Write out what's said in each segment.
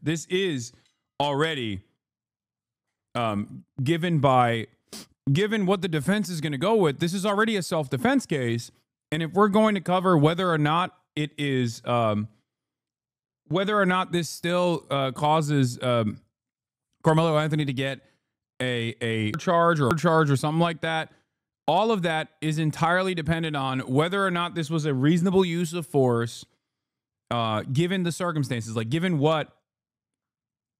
This is already given what the defense is going to go with. This is already a self-defense case. And if we're going to cover whether or not it is, whether or not this still causes Carmelo Anthony to get a charge or something like that, all of that is entirely dependent on whether or not this was a reasonable use of force, given the circumstances, like given what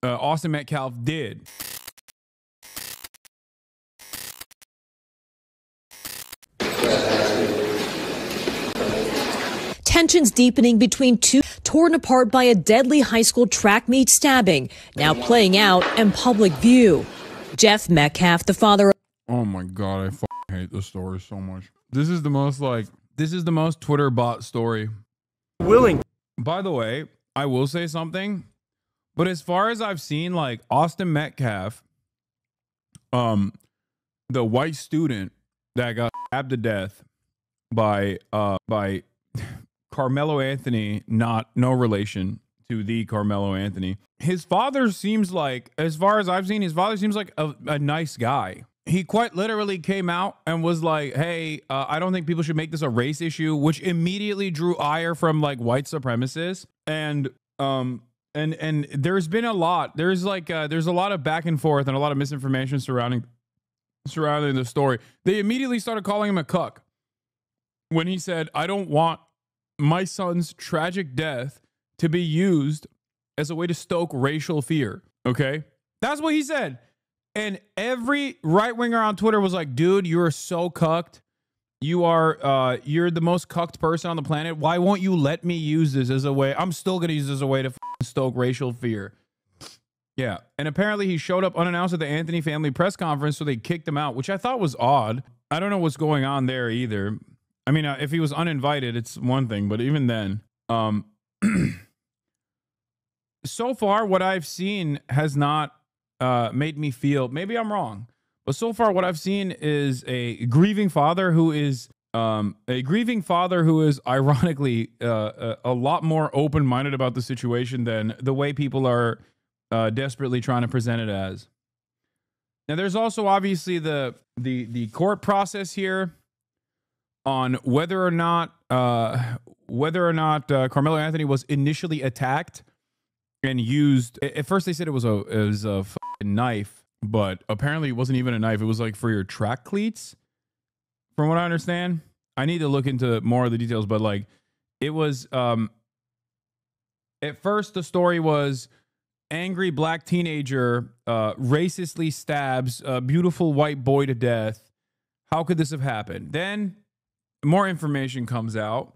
Austin Metcalf did. Tensions deepening between two, torn apart by a deadly high school track meet stabbing, now playing out in public view. Jeff Metcalf, the father. Oh my God, I hate this story so much. This is the most Twitter bot story. By the way, I will say something, but as far as I've seen, like Austin Metcalf, the white student that got stabbed to death by Carmelo Anthony, no relation to the Carmelo Anthony. His father seems like, as far as I've seen, his father seems like a nice guy. He quite literally came out and was like, hey, I don't think people should make this a race issue, which immediately drew ire from like white supremacists. And there's been a lot. There's a lot of back and forth and a lot of misinformation surrounding the story. They immediately started calling him a cuck when he said, I don't want my son's tragic death to be used as a way to stoke racial fear. Okay? That's what he said. And every right winger on Twitter was like, dude, you're so cucked. You're the most cucked person on the planet. Why won't you let me use this as a way? I'm still going to use this as a way to stoke racial fear. Yeah. And apparently he showed up unannounced at the Anthony family press conference, so they kicked him out, which I thought was odd. I don't know what's going on there either. I mean, if he was uninvited, it's one thing, but even then, so far, what I've seen has not made me feel, maybe I'm wrong, but so far what I've seen is a grieving father who is ironically a lot more open-minded about the situation than the way people are desperately trying to present it as. Now, there's also obviously the court process here on whether or not Carmelo Anthony was initially attacked and used. At first, they said it was a knife, but apparently it wasn't even a knife. It was like for your track cleats, from what I understand. I need to look into more of the details, but like it was. At first, the story was angry black teenager racistly stabs a beautiful white boy to death. How could this have happened? Then more information comes out,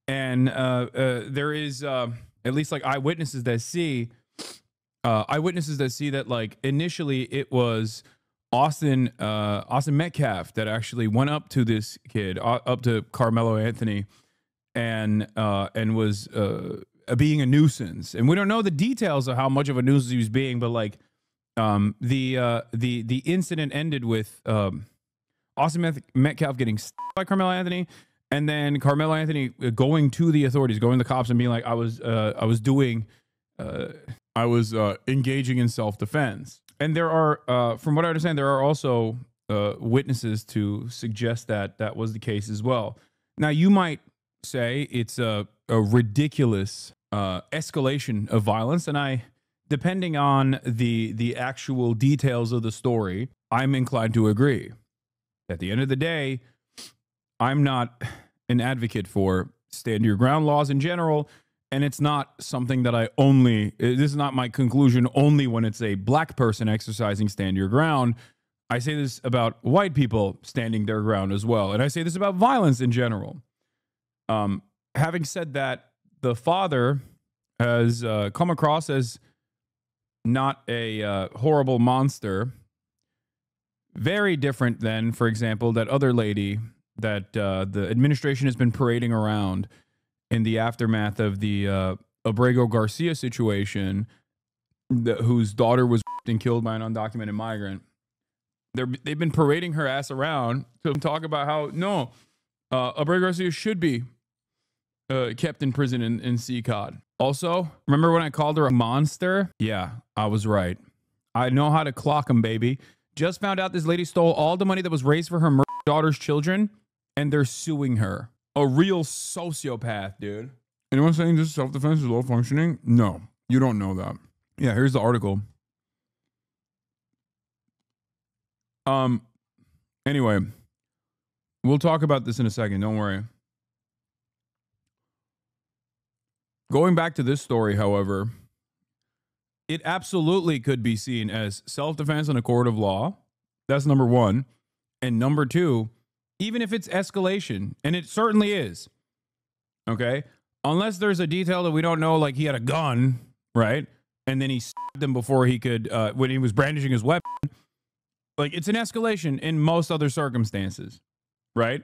and there is at least like eyewitnesses that see that like initially it was Austin Metcalf that actually went up to this kid, up to Carmelo Anthony, and was being a nuisance. And we don't know the details of how much of a nuisance he was being, but like the incident ended with Austin Metcalf getting stabbed by Carmelo Anthony, and then Carmelo Anthony going to the authorities, going to the cops and being like, I was engaging in self-defense. And there are, from what I understand, there are also witnesses to suggest that that was the case as well. Now, you might say it's a ridiculous escalation of violence, and depending on the actual details of the story, I'm inclined to agree. At the end of the day, I'm not an advocate for stand your ground laws in general, and it's not something that this is not my conclusion only when it's a black person exercising stand your ground. I say this about white people standing their ground as well, and I say this about violence in general. Having said that, the father has come across as not a horrible monster. Very different than, for example, that other lady that the administration has been parading around in the aftermath of the Abrego Garcia situation, whose daughter was and killed by an undocumented migrant. They've been parading her ass around to talk about how, no, Abrego Garcia should be kept in prison in CCOD. Also, remember when I called her a monster? Yeah, I was right. I know how to clock them, baby. Just found out this lady stole all the money that was raised for her daughter's children, and they're suing her. A real sociopath, dude. Anyone saying this self-defense is low functioning? No, you don't know that. Yeah, here's the article. Anyway, we'll talk about this in a second. Don't worry. Going back to this story, however, it absolutely could be seen as self-defense in a court of law. That's number one. And number two, even if it's escalation, and it certainly is, okay? Unless there's a detail that we don't know, like he had a gun, right? And then he stabbed him before he could, when he was brandishing his weapon. Like, it's an escalation in most other circumstances, right?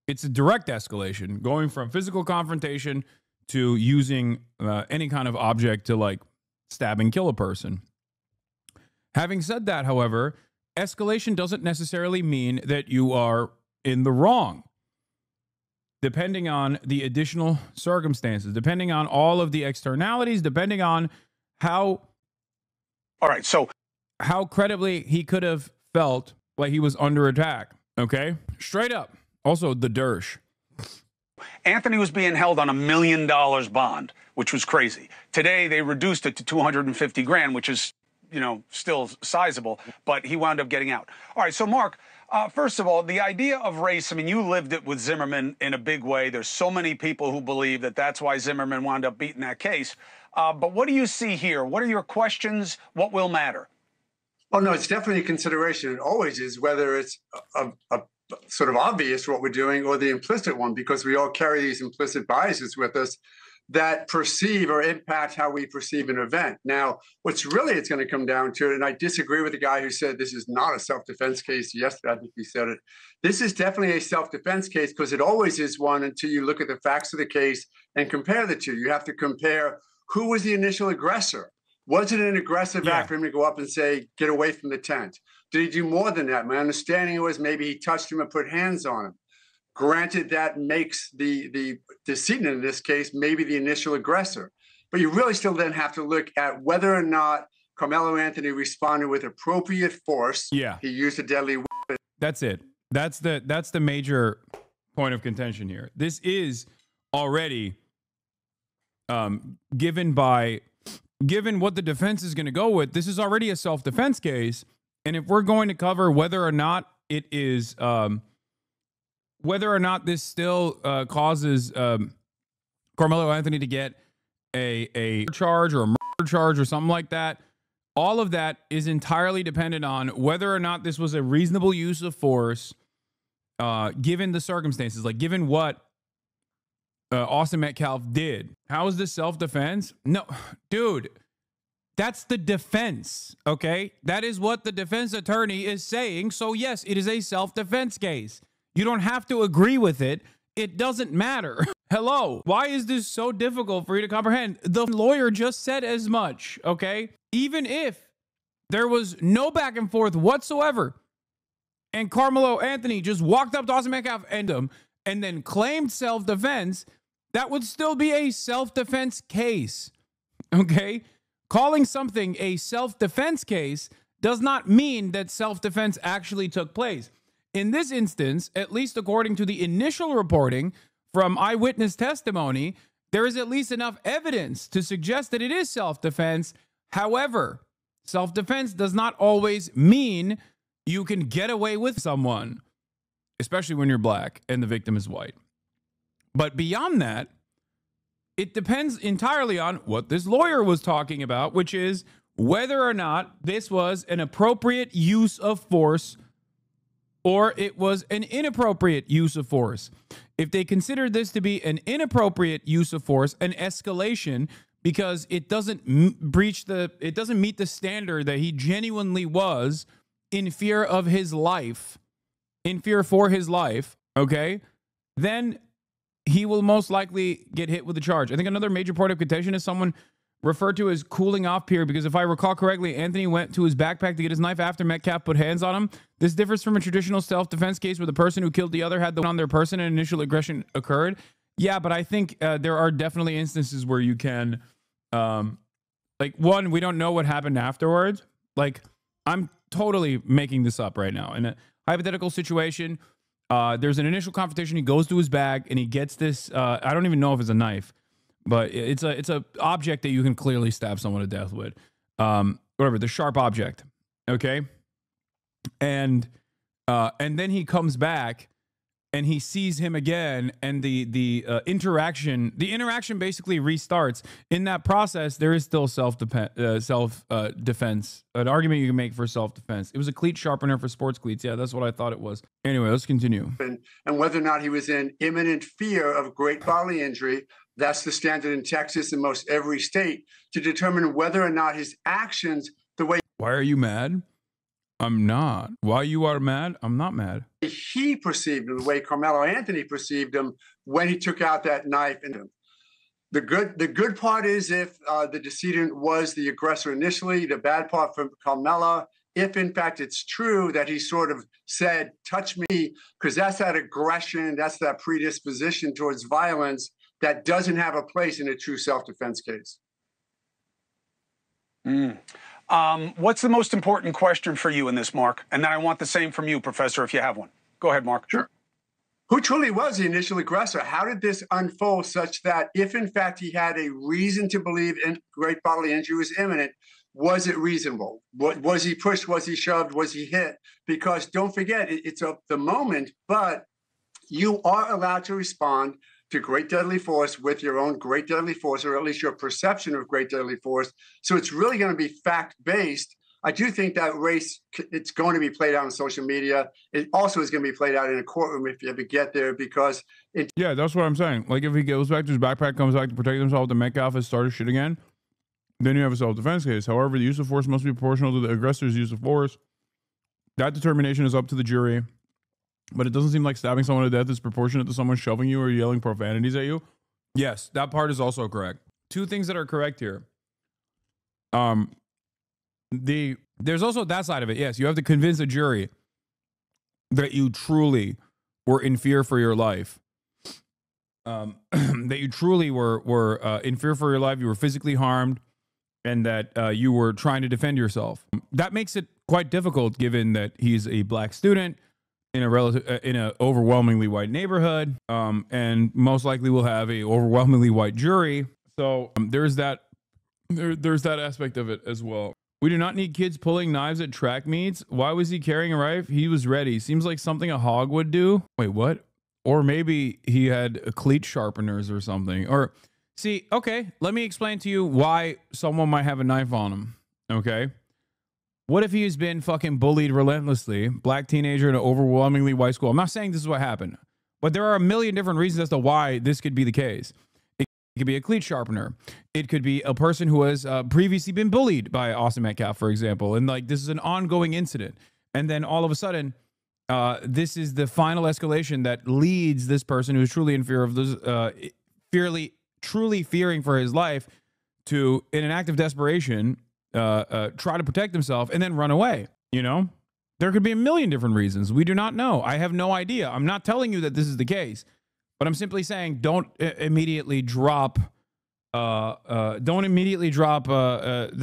It's a direct escalation, going from physical confrontation to using any kind of object to, like, stab and kill a person. Having said that, however, escalation doesn't necessarily mean that you are in the wrong. Depending on the additional circumstances, depending on all of the externalities, depending on how... All right, so... how credibly he could have felt like he was under attack, okay? Straight up. Also, the Dersh. Anthony was being held on $1 million bond, which was crazy. Today, they reduced it to 250 grand, which is, you know, still sizable, but he wound up getting out. All right, so Mark, first of all, the idea of race, I mean, you lived it with Zimmerman in a big way. There's so many people who believe that that's why Zimmerman wound up beating that case. But what do you see here? What are your questions? What will matter? Oh, no, it's definitely a consideration. It always is, whether it's a sort of obvious what we're doing or the implicit one, because we all carry these implicit biases with us that perceive or impact how we perceive an event. Now, what's really it's going to come down to, and I disagree with the guy who said this is not a self-defense case yesterday, I think he said it. This is definitely a self-defense case because it always is one until you look at the facts of the case and compare the two. You have to compare who was the initial aggressor. Was it an aggressive act for him to go up and say, get away from the tent? Did he do more than that? My understanding was maybe he touched him and put hands on him. Granted, that makes the decedent in this case maybe the initial aggressor. But you really still then have to look at whether or not Carmelo Anthony responded with appropriate force. Yeah. He used a deadly weapon. That's it. That's the major point of contention here. This is already given what the defense is going to go with. This is already a self-defense case. And if we're going to cover whether or not it is, whether or not this still causes Carmelo Anthony to get a charge or a murder charge or something like that, all of that is entirely dependent on whether or not this was a reasonable use of force given the circumstances, like given what Austin Metcalf did. How is this self-defense? No, dude, that's the defense, okay? That is what the defense attorney is saying. So yes, it is a self-defense case. You don't have to agree with it. It doesn't matter. Hello, why is this so difficult for you to comprehend? The lawyer just said as much, okay? Even if there was no back and forth whatsoever and Carmelo Anthony just walked up to Austin Metcalf and then claimed self-defense, that would still be a self-defense case, okay? Calling something a self-defense case does not mean that self-defense actually took place. In this instance, at least according to the initial reporting from eyewitness testimony, there is at least enough evidence to suggest that it is self-defense. However, self-defense does not always mean you can get away with someone, especially when you're black and the victim is white. But beyond that, it depends entirely on what this lawyer was talking about, which is whether or not this was an appropriate use of force or it was an inappropriate use of force. If they consider this to be an inappropriate use of force, an escalation, because it doesn't meet the standard that he genuinely was in fear of his life, in fear for his life, okay, then he will most likely get hit with a charge. I think another major point of contention is someone referred to as cooling off period, because if I recall correctly, Anthony went to his backpack to get his knife after Metcalf put hands on him. This differs from a traditional self-defense case where the person who killed the other had the one on their person and initial aggression occurred. Yeah, but I think there are definitely instances where you can, like, one, we don't know what happened afterwards. Like, I'm totally making this up right now. In a hypothetical situation, there's an initial confrontation. He goes to his bag and he gets this. I don't even know if it's a knife, but it's a object that you can clearly stab someone to death with. Whatever, the sharp object. Okay, and then he comes back and he sees him again, and the interaction basically restarts. In that process, there is still self defense, an argument you can make for self defense. It was a cleat sharpener for sports cleats. Yeah, that's what I thought it was. Anyway, let's continue. And whether or not he was in imminent fear of great bodily injury, that's the standard in Texas and most every state, to determine whether or not his actions, the way. Why are you mad? I'm not. Why you are mad? I'm not mad. He perceived him, the way Carmelo Anthony perceived him when he took out that knife. And the good part is if the decedent was the aggressor initially. The bad part for Carmelo, if in fact it's true that he sort of said, touch me, because that's that aggression, that's that predisposition towards violence that doesn't have a place in a true self-defense case. What's the most important question for you in this, Mark? And then I want the same from you, Professor, if you have one. Go ahead, Mark. Sure. Who truly was the initial aggressor? How did this unfold such that if, in fact, he had a reason to believe great bodily injury was imminent, was it reasonable? Was he pushed? Was he shoved? Was he hit? Because don't forget, it's the moment, but you are allowed to respond to great deadly force with your own great deadly force, or at least your perception of great deadly force. So it's really going to be fact-based. I do think that race, it's going to be played out on social media. It also is going to be played out in a courtroom if you ever get there, because yeah, that's what I'm saying. Like, if he goes back to his backpack, comes back to protect himself, the Metcalf has started shit again, then you have a self-defense case. However, the use of force must be proportional to the aggressor's use of force. That determination is up to the jury. But it doesn't seem like stabbing someone to death is proportionate to someone shoving you or yelling profanities at you. Yes, that part is also correct. Two things that are correct here. There's also that side of it. Yes, you have to convince a jury that you truly were in fear for your life. That you truly were in fear for your life. You were physically harmed, and that you were trying to defend yourself. That makes it quite difficult, given that he's a black student in a overwhelmingly white neighborhood, and most likely will have a overwhelmingly white jury. So there's that aspect of it as well. We do not need kids pulling knives at track meets. Why was he carrying a rifle? He was ready. Seems like something a hog would do. Wait, what? Or maybe he had cleat sharpeners or something. Or see, okay, let me explain to you why someone might have a knife on him. Okay. What if he's been fucking bullied relentlessly, black teenager in an overwhelmingly white school? I'm not saying this is what happened, but there are a million different reasons as to why this could be the case. It could be a cleat sharpener. It could be a person who has previously been bullied by Austin Metcalf, for example, and like this is an ongoing incident. And then all of a sudden, this is the final escalation that leads this person who is truly in fear of this, truly fearing for his life, to, in an act of desperation, try to protect himself and then run away. You know, there could be a million different reasons. We do not know. I have no idea. I'm not telling you that this is the case, but I'm simply saying don't immediately drop that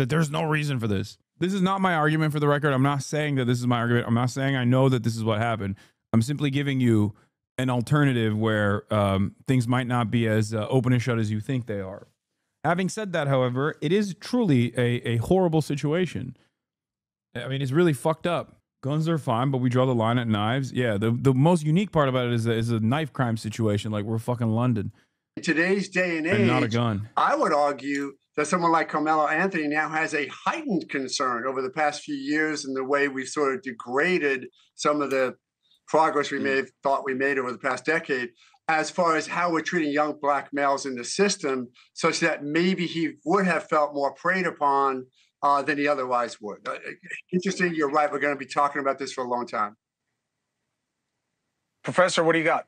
there's no reason for this. This is not my argument, for the record. I'm not saying that this is my argument. I'm not saying I know that this is what happened. I'm simply giving you an alternative where things might not be as open and shut as you think they are. Having said that, however, it is truly a horrible situation. I mean, it's really fucked up. Guns are fine, but we draw the line at knives. Yeah, the most unique part about it is a knife crime situation, like we're fucking London. In today's day and age, and not a gun. I would argue that someone like Carmelo Anthony now has a heightened concern over the past few years and the way we've sort of degraded some of the progress we may have thought we made over the past decade, as far as how we're treating young black males in the system, such that maybe he would have felt more preyed upon than he otherwise would. Interesting, you're right. We're going to be talking about this for a long time. Professor, what do you got?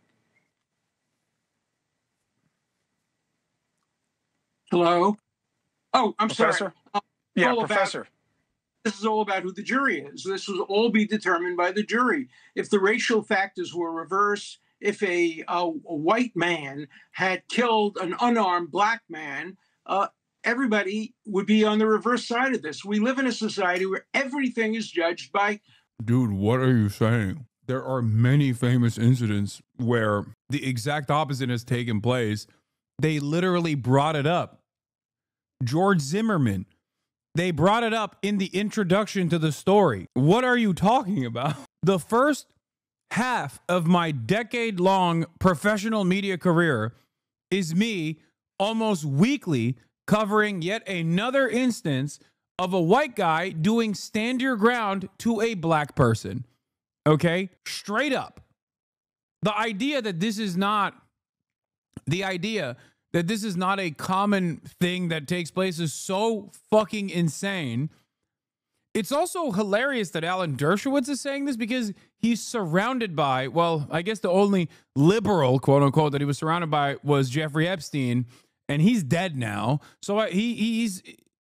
Hello? Oh, I'm Professor? sorry. Yeah, Professor. This is all about who the jury is. This will all be determined by the jury. If the racial factors were reversed, if a white man had killed an unarmed black man, everybody would be on the reverse side of this. We live in a society where everything is judged by. Dude, what are you saying? There are many famous incidents where the exact opposite has taken place. They literally brought it up. George Zimmerman, they brought it up in the introduction to the story. What are you talking about? The first half of my decade-long professional media career is me almost weekly covering yet another instance of a white guy doing stand your ground to a black person. Okay? Straight up. The idea that this is not a common thing that takes place is so fucking insane. It's also hilarious that Alan Dershowitz is saying this because he's surrounded by, well, I guess the only liberal, quote unquote, that he was surrounded by was Jeffrey Epstein, and he's dead now. So he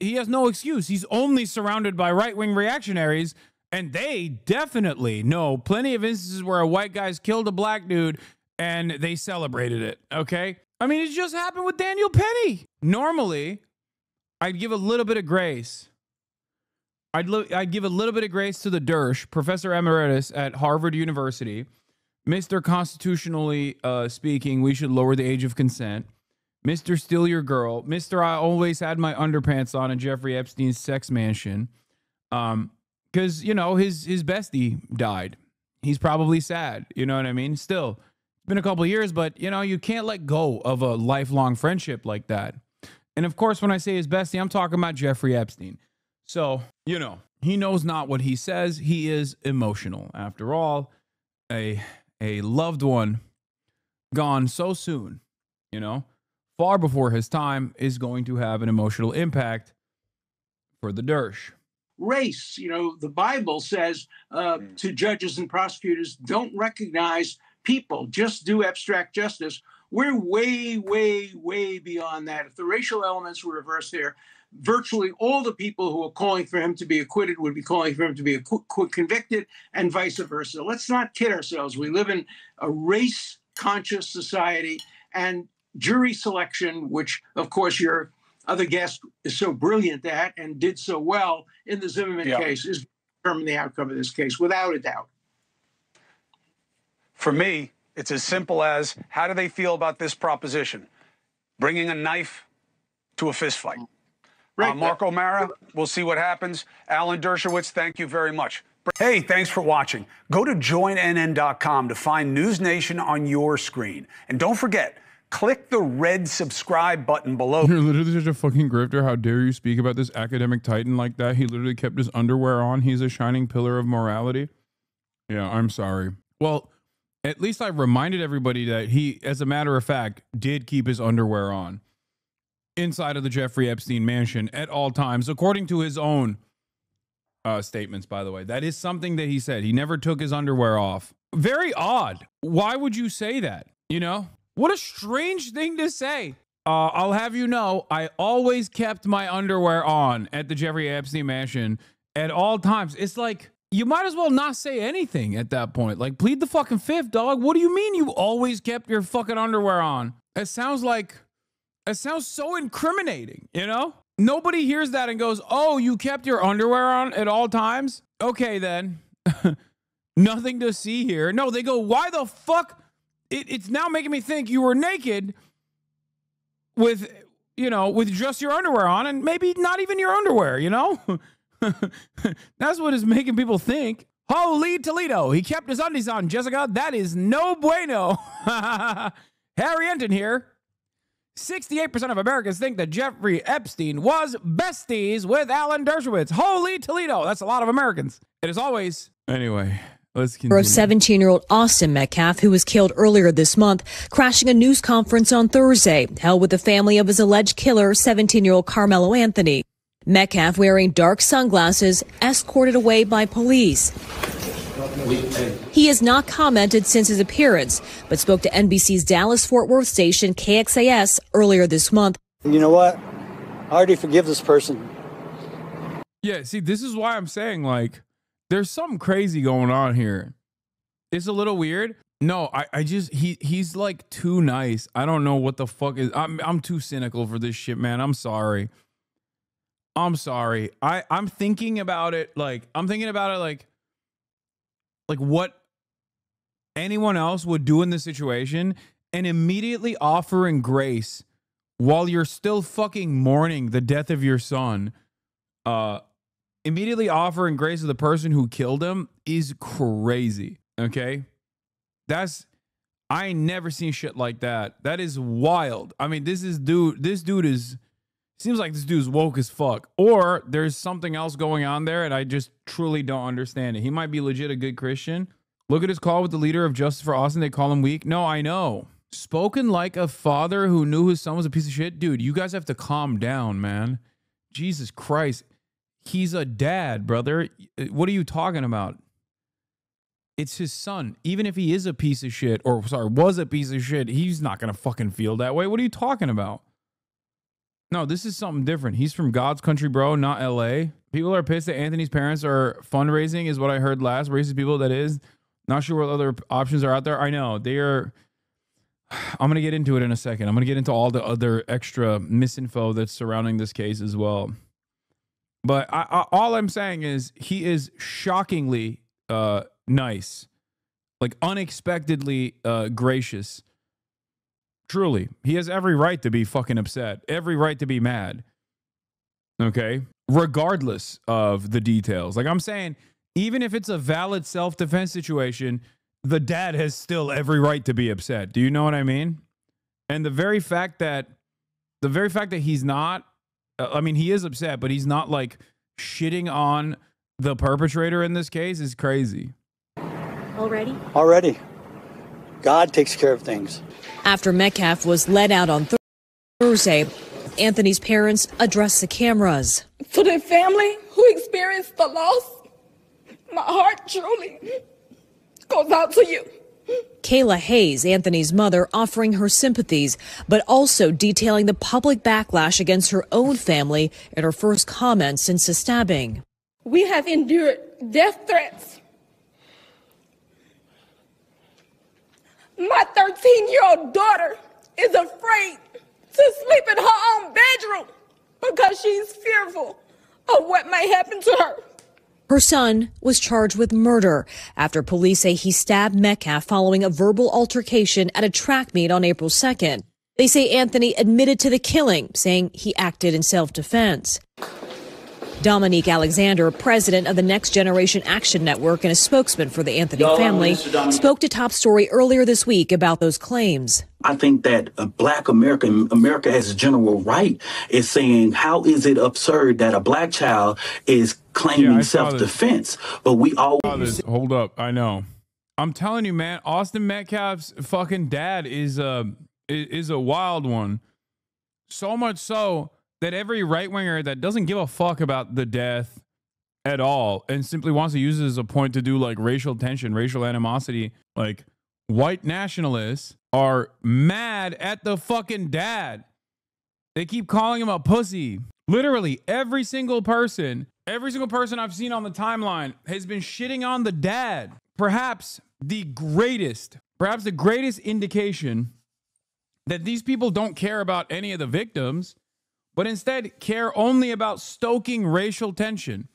has no excuse. He's only surrounded by right-wing reactionaries, and they definitely know plenty of instances where a white guy's killed a black dude and they celebrated it, okay? I mean, it just happened with Daniel Penny. Normally, I'd give a little bit of grace. I'd give a little bit of grace to the Dersh, Professor Emeritus at Harvard University. Mr. Constitutionally speaking, we should lower the age of consent. Mr. Steal Your Girl. Mr. I always had my underpants on in Jeffrey Epstein's sex mansion. Because, you know, his bestie died. He's probably sad. You know what I mean? Still, it's been a couple of years, but, you know, you can't let go of a lifelong friendship like that. And, of course, when I say his bestie, I'm talking about Jeffrey Epstein. So, you know, he knows not what he says. He is emotional. After all, a loved one gone so soon, you know, far before his time, is going to have an emotional impact for the Dersh. Race, you know, the Bible says to judges and prosecutors, don't recognize people, just do abstract justice. We're way, way, way beyond that. If the racial elements were reversed here, virtually all the people who are calling for him to be acquitted would be calling for him to be convicted, and vice versa. Let's not kid ourselves. We live in a race-conscious society, and jury selection, which, of course, your other guest is so brilliant at and did so well in the Zimmerman case, is determine the outcome of this case, without a doubt. For me, it's as simple as, how do they feel about this proposition? Bringing a knife to a fist fight. Right. Mark O'Mara, we'll see what happens. Alan Dershowitz, thank you very much. Hey, thanks for watching. Go to joinnn.com to find News Nation on your screen. And don't forget, click the red subscribe button below. You're literally such a fucking grifter. How dare you speak about this academic titan like that? He literally kept his underwear on. He's a shining pillar of morality. Yeah, I'm sorry. Well, at least I reminded everybody that he, as a matter of fact, did keep his underwear on inside of the Jeffrey Epstein mansion at all times, according to his own statements, by the way. That is something that he said. He never took his underwear off. Very odd. Why would you say that? You know? What a strange thing to say. I'll have you know, I always kept my underwear on at the Jeffrey Epstein mansion at all times. It's like, you might as well not say anything at that point. Like, plead the fucking fifth, dog. What do you mean you always kept your fucking underwear on? It sounds so incriminating, you know? Nobody hears that and goes, oh, you kept your underwear on at all times? Okay, then. Nothing to see here. No, they go, why the fuck? It's now making me think you were naked with, you know, with just your underwear on, and maybe not even your underwear, you know? That's what is making people think. Holy Toledo, he kept his undies on, Jessica. That is no bueno. Harry Enton here. 68% of Americans think that Jeffrey Epstein was besties with Alan Dershowitz. Holy Toledo. That's a lot of Americans. And as always, anyway, let's continue. 17-year-old Austin Metcalf, who was killed earlier this month, crashing a news conference on Thursday, held with the family of his alleged killer, 17-year-old Carmelo Anthony. Metcalf, wearing dark sunglasses, escorted away by police. He has not commented since his appearance, but spoke to NBC's Dallas-Fort Worth station KXAS earlier this month. You know what? I already forgive this person. Yeah, see, this is why I'm saying, like, there's something crazy going on here. It's a little weird. No, I just he's like too nice. I don't know what the fuck is. I'm too cynical for this shit, man. I'm sorry. I'm sorry. I'm thinking about it like like what anyone else would do in this situation, and immediately offering grace while you're still fucking mourning the death of your son. Immediately offering grace to the person who killed him is crazy. Okay? I ain't never seen shit like that. That is wild. I mean, this dude seems like this dude's woke as fuck. Or there's something else going on there and I just truly don't understand it. He might be legit a good Christian. Look at his call with the leader of Justice for Austin. They call him weak. No, I know. Spoken like a father who knew his son was a piece of shit. Dude, you guys have to calm down, man. Jesus Christ. He's a dad, brother. What are you talking about? It's his son. Even if he is a piece of shit, or sorry, was a piece of shit, he's not going to fucking feel that way. What are you talking about? No, this is something different. He's from God's country, bro, not LA. People are pissed that Anthony's parents are fundraising, is what I heard last. Racist people, that is. Not sure what other options are out there. I know. They are... I'm going to get into it in a second. I'm going to get into all the other extra misinfo that's surrounding this case as well. But all I'm saying is he is shockingly nice. Like unexpectedly gracious. Truly. He has every right to be fucking upset. Every right to be mad. Okay? Regardless of the details. Like I'm saying, even if it's a valid self-defense situation, the dad has still every right to be upset. Do you know what I mean? And the very fact that he's not, I mean, he is upset, but he's not like shitting on the perpetrator in this case is crazy. Already? Already. God takes care of things. After Metcalf was let out on Thursday, Anthony's parents addressed the cameras. To the family who experienced the loss, my heart truly goes out to you. Kayla Hayes, Anthony's mother, offering her sympathies, but also detailing the public backlash against her own family in her first comments since the stabbing. We have endured death threats. My 13-year-old daughter is afraid to sleep in her own bedroom because she's fearful of what may happen to her. Her son was charged with murder after police say he stabbed Metcalf following a verbal altercation at a track meet on April 2nd. They say Anthony admitted to the killing, saying he acted in self-defense. Dominique Alexander, president of the Next Generation Action Network and a spokesman for the Anthony family, spoke to Top Story earlier this week about those claims. I think that Black America as a general right is saying, how is it absurd that a black child is claiming self-defense? But we always... Hold up. I know. I'm telling you, man, Austin Metcalf's fucking dad is a wild one. So much so that every right-winger that doesn't give a fuck about the death at all and simply wants to use it as a point to do like racial tension, racial animosity, like white nationalists are mad at the fucking dad. They keep calling him a pussy. Literally every single person I've seen on the timeline has been shitting on the dad. Perhaps the greatest indication that these people don't care about any of the victims, but instead care only about stoking racial tension.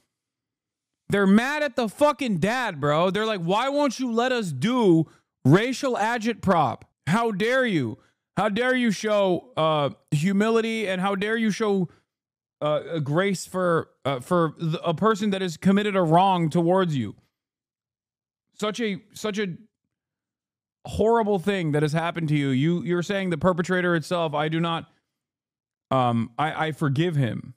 They're mad at the fucking dad, bro. They're like, why won't you let us do racial agitprop? How dare you? How dare you show humility, and how dare you show grace for a person that has committed a wrong towards you? Such a horrible thing that has happened to you. You're saying the perpetrator itself, I do not... I forgive him.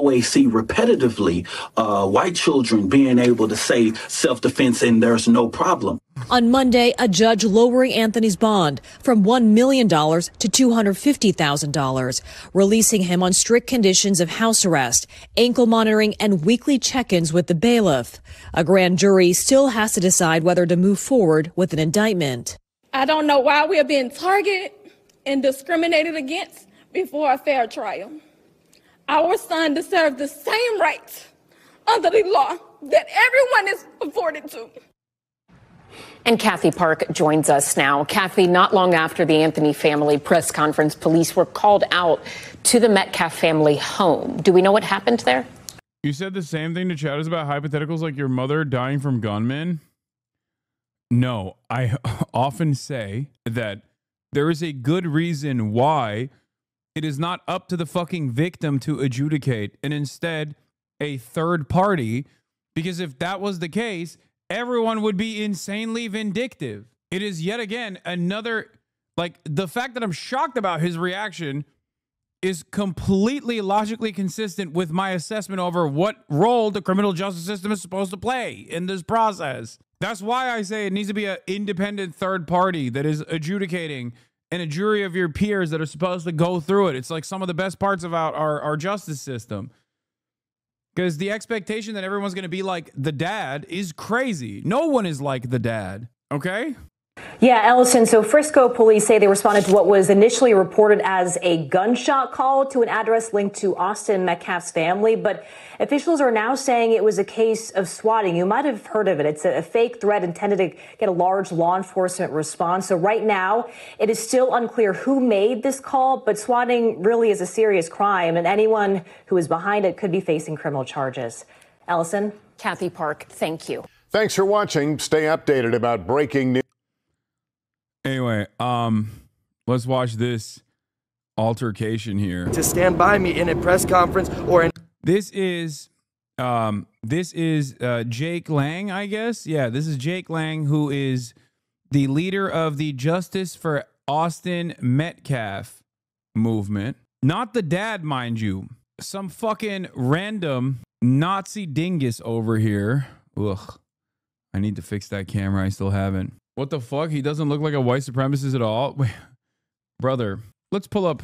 always see repetitively white children being able to say self-defense and there's no problem. On Monday, a judge lowering Anthony's bond from $1 million to $250,000, releasing him on strict conditions of house arrest, ankle monitoring, and weekly check-ins with the bailiff. A grand jury still has to decide whether to move forward with an indictment. I don't know why we are being targeted and discriminated against before a fair trial. Our son deserves the same rights under the law that everyone is afforded to. And Kathy Park joins us now. Kathy, not long after the Anthony family press conference, police were called out to the Metcalf family home. Do we know what happened there? You said the same thing to chatters about hypotheticals like your mother dying from gunmen? No, I often say that there is a good reason why it is not up to the fucking victim to adjudicate and instead a third party, because if that was the case, everyone would be insanely vindictive. It is yet again another, like, the fact that I'm shocked about his reaction is completely logically consistent with my assessment over what role the criminal justice system is supposed to play in this process. That's why I say it needs to be an independent third party that is adjudicating, and a jury of your peers that are supposed to go through it. It's like some of the best parts about our justice system. Because the expectation that everyone's going to be like the dad is crazy. No one is like the dad, okay? Yeah, Ellison, so Frisco police say they responded to what was initially reported as a gunshot call to an address linked to Austin Metcalf's family, but officials are now saying it was a case of swatting. You might have heard of it. It's a fake threat intended to get a large law enforcement response. So right now, it is still unclear who made this call, but swatting really is a serious crime, and anyone who is behind it could be facing criminal charges. Ellison? Kathy Park, thank you. Thanks for watching. Stay updated about breaking news. Anyway, let's watch this altercation here. To stand by me in a press conference or in... This is Jake Lang, I guess. Yeah, this is Jake Lang, who is the leader of the Justice for Austin Metcalf movement. Not the dad, mind you. Some fucking random Nazi dingus over here. Ugh. I need to fix that camera. I still haven't. What the fuck? He doesn't look like a white supremacist at all. Wait, brother, let's pull up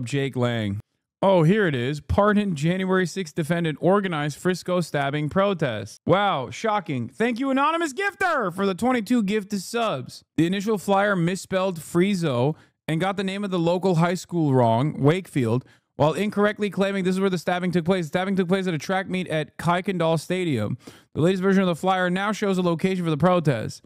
Jake Lang. Oh, here it is. Pardoned January 6th defendant organized Frisco stabbing protest. Wow, shocking. Thank you, anonymous gifter, for the 22 gifted subs. The initial flyer misspelled Frizo and got the name of the local high school wrong, Wakefield, while incorrectly claiming this is where the stabbing took place. The stabbing took place at a track meet at Kuykendall Stadium. The latest version of the flyer now shows a location for the protest.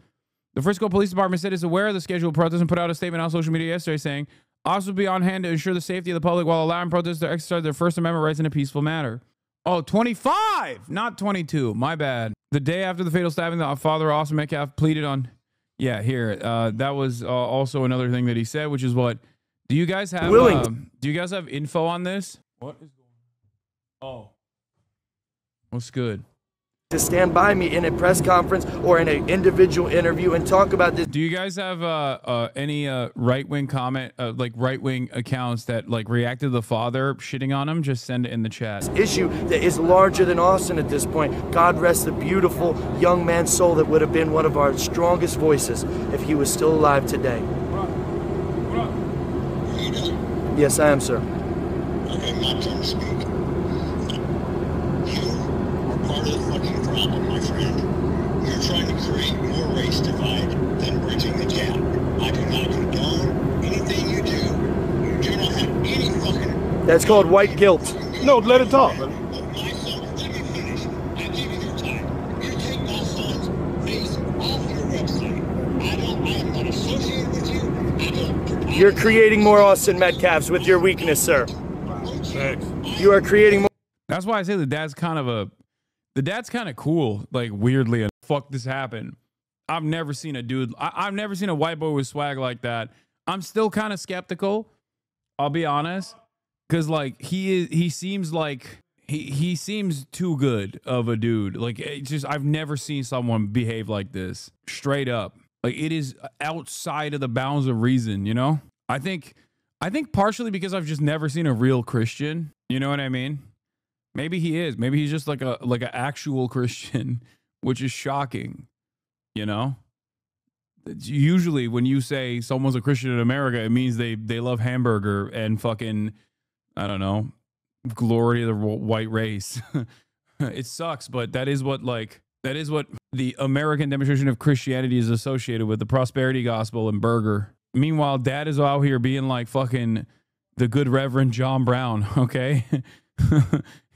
The Frisco Police Department said it's aware of the scheduled protest and put out a statement on social media yesterday saying, officers will be on hand to ensure the safety of the public while allowing protesters to exercise their First Amendment rights in a peaceful manner. Oh, 25, not 22. My bad. The day after the fatal stabbing, the father, Austin Metcalf, pleaded on... Yeah, here. That was also another thing that he said, which is what... Do you guys have info on this? What is going on? Oh. What's good? To stand by me in a press conference or in an individual interview and talk about this. Do you guys have any right-wing comment, like right-wing accounts that like reacted to the father shitting on him? Just send it in the chat. Issue that is larger than Austin at this point. God rest the beautiful young man's soul that would have been one of our strongest voices if he was still alive today. Yes, I am, sir. Okay, my turn to speak. You are part of the fucking problem, my friend. You're trying to create more race divide than bridging the gap. I do not condone anything you do. You do not have any fucking... That's called white guilt. No, let it talk. My son, let me finish. I give you your time. You take my son's face off your website. I am not associated with you. You're creating more Austin Metcalfs with your weakness, sir. You are creating more. That's why I say the dad's kind of cool, like weirdly. And fuck, this happened. I've never seen a dude. I've never seen a white boy with swag like that. I'm still kind of skeptical. I'll be honest, because like he seems like he seems too good of a dude. Like it's just I've never seen someone behave like this straight up. Like it is outside of the bounds of reason, you know? I think partially because I've just never seen a real Christian. You know what I mean? Maybe he is. Maybe he's just like an actual Christian, which is shocking. You know? It's usually when you say someone's a Christian in America, it means they love hamburger and fucking, I don't know, glory of the white race. It sucks, but that is what the American demonstration of Christianity is associated with, the prosperity gospel and burger. Meanwhile, dad is out here being like fucking the good Reverend John Brown, okay?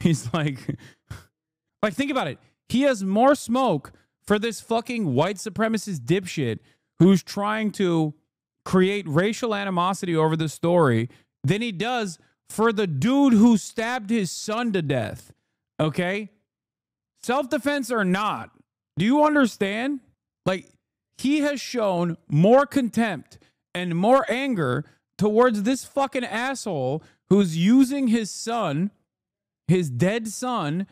He's like think about it. He has more smoke for this fucking white supremacist dipshit who's trying to create racial animosity over the story than he does for the dude who stabbed his son to death. Okay? Self-defense or not. Do you understand? Like, he has shown more contempt and more anger towards this fucking asshole who's using his son, his dead son,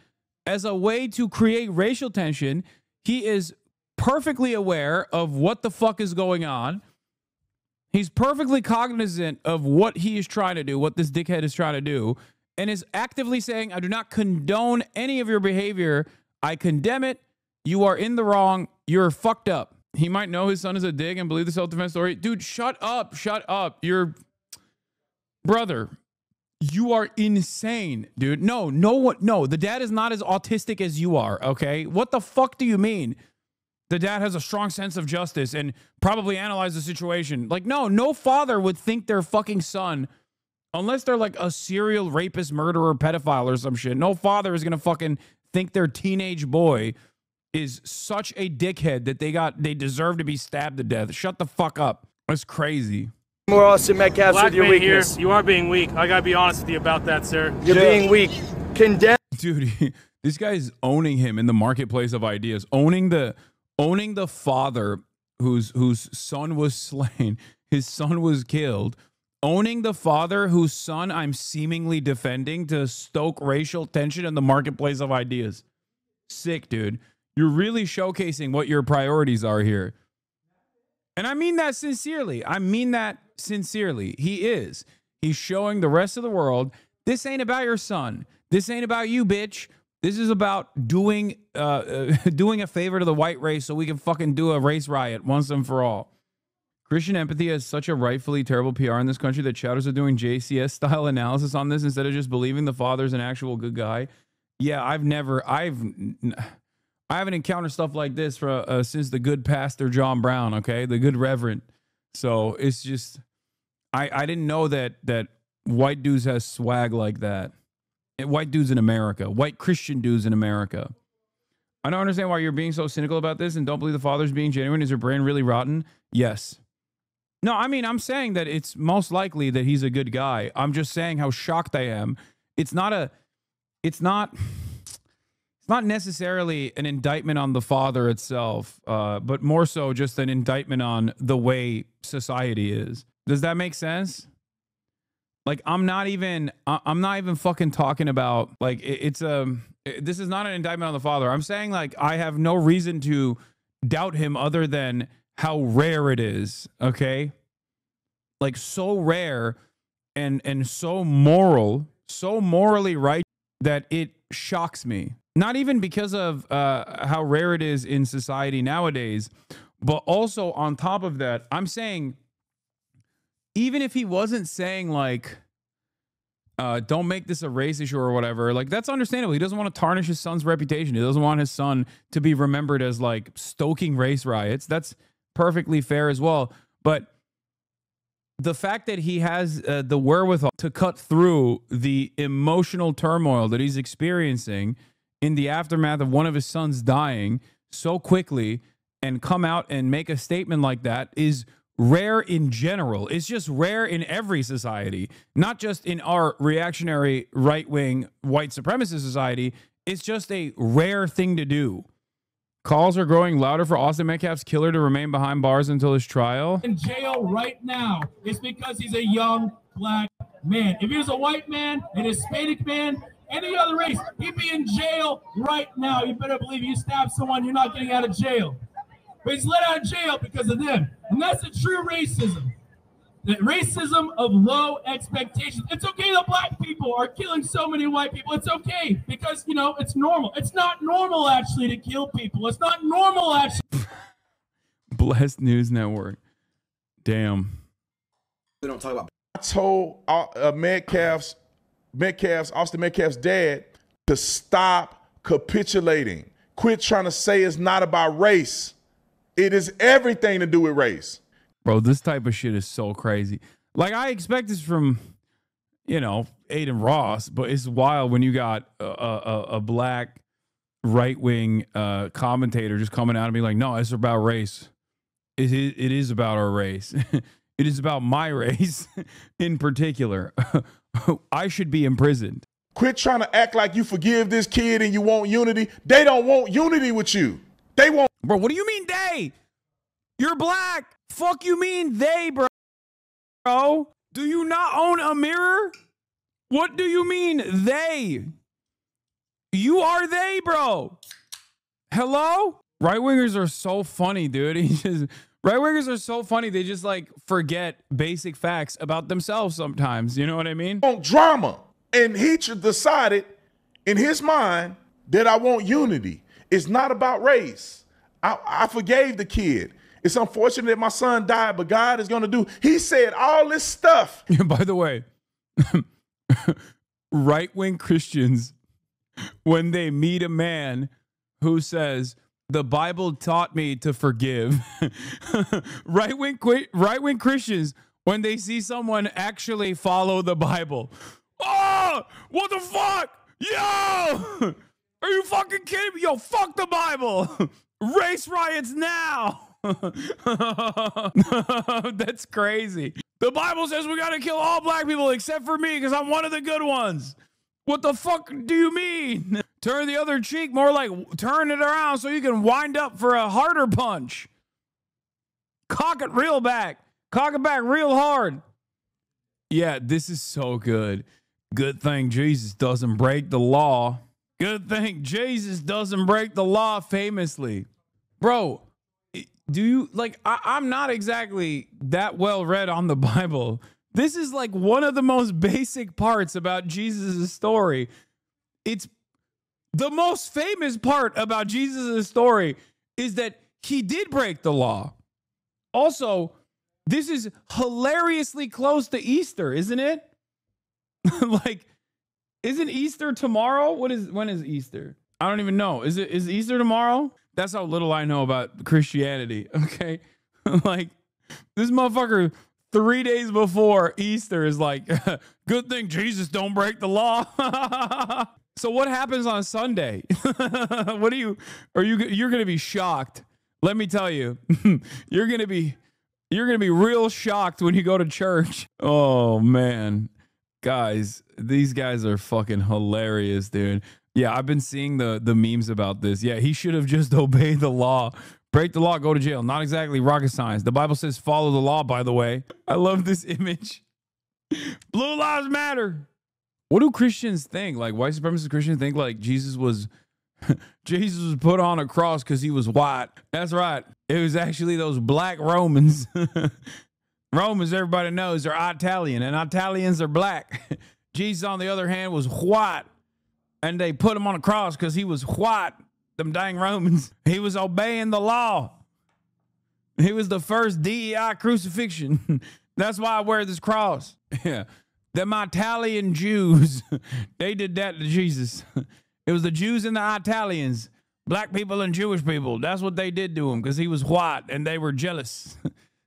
as a way to create racial tension. He is perfectly aware of what the fuck is going on. He's perfectly cognizant of what he is trying to do, what this dickhead is trying to do, and is actively saying, I do not condone any of your behavior. I condemn it. You are in the wrong. You're fucked up. He might know his son is a dick and believe the self-defense story. Dude, shut up. Shut up. Brother, you are insane, dude. No, the dad is not as autistic as you are, okay? What the fuck do you mean? The dad has a strong sense of justice and probably analyzed the situation. Like, no father would think their fucking son, unless they're like a serial rapist, murderer, pedophile or some shit. No father is going to fucking think their teenage boy is such a dickhead that they deserve to be stabbed to death. Shut the fuck up. That's crazy. More Austin Metcalf with your weakness. Here, you are being weak. I gotta be honest with you about that, sir. You're being weak. Condemn. Dude, this guy's owning him in the marketplace of ideas. Owning the father whose son was slain, his son was killed. Owning the father whose son I'm seemingly defending to stoke racial tension in the marketplace of ideas. Sick, dude. You're really showcasing what your priorities are here. And I mean that sincerely. He is. He's showing the rest of the world, this ain't about your son. This ain't about you, bitch. This is about doing a favor to the white race so we can fucking do a race riot once and for all. Christian empathy has such a rightfully terrible PR in this country that chatters are doing JCS-style analysis on this instead of just believing the father's an actual good guy. Yeah, I haven't encountered stuff like this since the good pastor John Brown, okay? The good reverend. So it's just, I didn't know that white dudes has swag like that. White dudes in America. White Christian dudes in America. I don't understand why you're being so cynical about this and don't believe the father's being genuine. Is your brain really rotten? Yes. No, I mean, I'm saying that it's most likely that he's a good guy. I'm just saying how shocked I am. It's not necessarily an indictment on the father itself, but more so just an indictment on the way society is. Does that make sense? Like, I'm not even fucking talking about, like, this is not an indictment on the father. I'm saying, like, I have no reason to doubt him other than how rare it is, okay? Like, so rare and so morally right that it shocks me. Not even because of how rare it is in society nowadays, but also on top of that, I'm saying, even if he wasn't saying, like, don't make this a race issue or whatever, like, that's understandable. He doesn't want to tarnish his son's reputation. He doesn't want his son to be remembered as, like, stoking race riots. That's perfectly fair as well. But the fact that he has the wherewithal to cut through the emotional turmoil that he's experiencing in the aftermath of one of his sons dying so quickly and come out and make a statement like that is rare in general. It's just rare in every society, not just in our reactionary right-wing white supremacist society. It's just a rare thing to do. Calls are growing louder for Austin Metcalf's killer to remain behind bars until his trial. In jail right now is because he's a young black man. If he was a white man, an Hispanic man, any other race, he'd be in jail right now. You better believe you stab someone, you're not getting out of jail. But he's let out of jail because of them. And that's the true racism. The racism of low expectations. It's okay that black people are killing so many white people. It's okay because, you know, it's normal. It's not normal, actually, to kill people. It's not normal, actually. Blessed News Network. Damn. They don't talk about. I told Austin Metcalf's dad to stop capitulating. Quit trying to say it's not about race. It is everything to do with race. Bro, this type of shit is so crazy. Like, I expect this from, you know, Aiden Ross, but it's wild when you got a black right-wing commentator just coming out and be like, no, it's about race. It is about our race. It is about my race in particular. I should be imprisoned. Quit trying to act like you forgive this kid and you want unity. They don't want unity with you. They want. Bro, what do you mean they? You're black. Fuck you mean they, bro? Do you not own a mirror? What do you mean they? You are they, bro. Hello? Right-wingers are so funny, dude. Right-wingers are so funny. They just like forget basic facts about themselves sometimes. You know what I mean? Want drama. And he decided in his mind that I want unity. It's not about race. I forgave the kid. It's unfortunate that my son died, but God is going to do. He said all this stuff. By the way, right-wing Christians, when they meet a man who says, the Bible taught me to forgive. Right-wing Christians, when they see someone actually follow the Bible. Oh, what the fuck? Yo, are you fucking kidding me? Yo, fuck the Bible. Race riots now. That's crazy. The Bible says we got to kill all black people except for me because I'm one of the good ones. What the fuck do you mean? Turn the other cheek, more like turn it around so you can wind up for a harder punch. Cock it real back. Cock it back real hard. Yeah, this is so good. Good thing Jesus doesn't break the law. Good thing Jesus doesn't break the law famously. Bro, do you, like, I'm not exactly that well read on the Bible. This is like one of the most basic parts about Jesus' story. It's the most famous part about Jesus' story is that he did break the law. Also, this is hilariously close to Easter, isn't it? Like, isn't Easter tomorrow? When is Easter? I don't even know. Is Easter tomorrow? That's how little I know about Christianity. Okay. Like, this motherfucker 3 days before Easter is like, good thing Jesus don't break the law. So what happens on Sunday? You're going to be shocked. Let me tell you, you're going to be real shocked when you go to church. Oh man, guys, these guys are fucking hilarious, dude. Yeah, I've been seeing the memes about this. Yeah, he should have just obeyed the law. Break the law, go to jail. Not exactly rocket science. The Bible says follow the law, by the way. I love this image. Blue lives matter. What do Christians think? Like, white supremacist Christians think like Jesus was put on a cross because he was white. That's right. It was actually those black Romans. Romans, everybody knows, are Italian, and Italians are black. Jesus, on the other hand, was white. And they put him on a cross because he was white. Them dang Romans. He was obeying the law. He was the first DEI crucifixion. That's why I wear this cross. Yeah. Them Italian Jews, they did that to Jesus. It was the Jews and the Italians, black people and Jewish people. That's what they did to him because he was white and they were jealous